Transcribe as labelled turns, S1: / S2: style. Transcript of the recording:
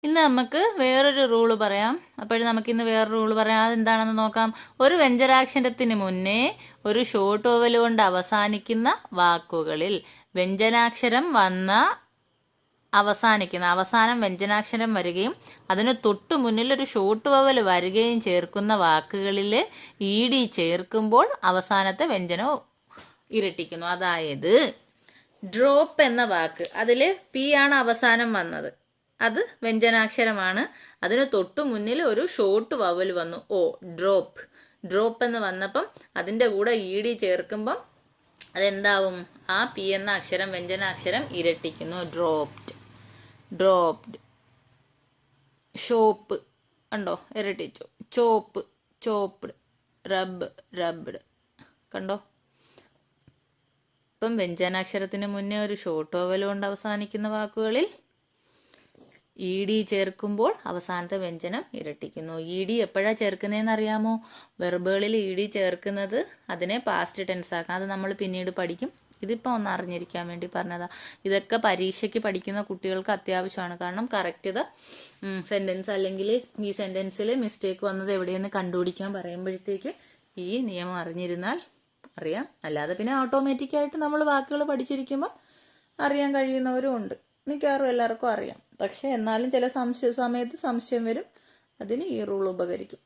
S1: ഇന്ന് നമുക്ക് വേറൊരു റൂള് പറയാം. അപ്പോഴും നമുക്കിന്ന് വേറൊരു റൂള് പറയാം. അതെന്താണെന്ന് നോക്കാം. ഒരു വ്യഞ്ജനാക്ഷരത്തിന് മുന്നേ ഒരു ഷോർട്ട് വവൽ കൊണ്ട് അവസാനിക്കുന്ന വാക്കുകളിൽ വ്യഞ്ജനാക്ഷരം വന്ന അവസാനം വ്യഞ്ജനാക്ഷരം വരികയും അതിന് തൊട്ടു മുന്നിൽ ഒരു ഷോർട്ട് വവൽ വരികയും ചേർക്കുന്ന വാക്കുകളിൽ ഇ ചേർക്കുമ്പോൾ അവസാനത്തെ വ്യഞ്ജനം ഇരട്ടിക്കുന്നു. അതായത് ഡ്രോപ്പ് എന്ന വാക്ക്, അതിൽ പി ആണ് അവസാനം വന്നത്, അത് വ്യഞ്ജനാക്ഷരമാണ്. അതിന് തൊട്ടു മുന്നിൽ ഒരു ഷോർട്ട് വവൽ വന്നു, ഓ, ഡ്രോപ്പ്. ഡ്രോപ്പ് എന്ന് വന്നപ്പം അതിൻ്റെ കൂടെ ഇ ചേർക്കുമ്പം അതെന്താവും? ആ പി എന്ന അക്ഷരം വ്യഞ്ജനാക്ഷരം ഇരട്ടിക്കുന്നു. Dropped, dropped. ഷോപ്പ് കണ്ടോ, ഇരട്ടിച്ചു. ചോപ്പ്, ചോപ്ഡ്. റബ്ബ്, റബ്ബ്ഡ്. കണ്ടോ? ഇപ്പം വ്യഞ്ജനാക്ഷരത്തിന് മുന്നേ ഒരു ഷോർട്ട് വവൽ കൊണ്ട് അവസാനിക്കുന്ന വാക്കുകളിൽ ഇ ചേർക്കുമ്പോൾ അവസാനത്തെ വ്യഞ്ജനം ഇരട്ടിക്കുന്നു. ഇ എപ്പോഴാണ് ചേർക്കുന്നതെന്ന് അറിയാമോ? വെർബുകളിൽ ഇ ചേർക്കുന്നത് അതിനെ പാസ്റ്റ് ടെൻസ് ആക്കാം. അത് നമ്മൾ പിന്നീട് പഠിക്കും. ഇതിപ്പോൾ ഒന്ന് അറിഞ്ഞിരിക്കാൻ വേണ്ടി പറഞ്ഞതാ. ഇതൊക്കെ പരീക്ഷയ്ക്ക് പഠിക്കുന്ന കുട്ടികൾക്ക് അത്യാവശ്യമാണ്. കാരണം കറക്റ്റ് സെൻറ്റൻസ് അല്ലെങ്കിൽ ഈ സെൻറ്റൻസിൽ മിസ്റ്റേക്ക് വന്നത് എവിടെയെന്ന് കണ്ടുപിടിക്കാൻ പറയുമ്പോഴത്തേക്ക് ഈ നിയമം അറിഞ്ഞിരുന്നാൽ അറിയാം. അല്ലാതെ പിന്നെ ഓട്ടോമാറ്റിക്കായിട്ട് നമ്മൾ വാക്കുകൾ പഠിച്ചിരിക്കുമ്പോൾ അറിയാൻ കഴിയുന്നവരും ഉണ്ട്. മിക്കവാറും എല്ലാവർക്കും അറിയാം. പക്ഷെ എന്നാലും ചില സമയത്ത് സംശയം വരും. അതിന് ഈ റൂൾ ഉപകരിക്കും.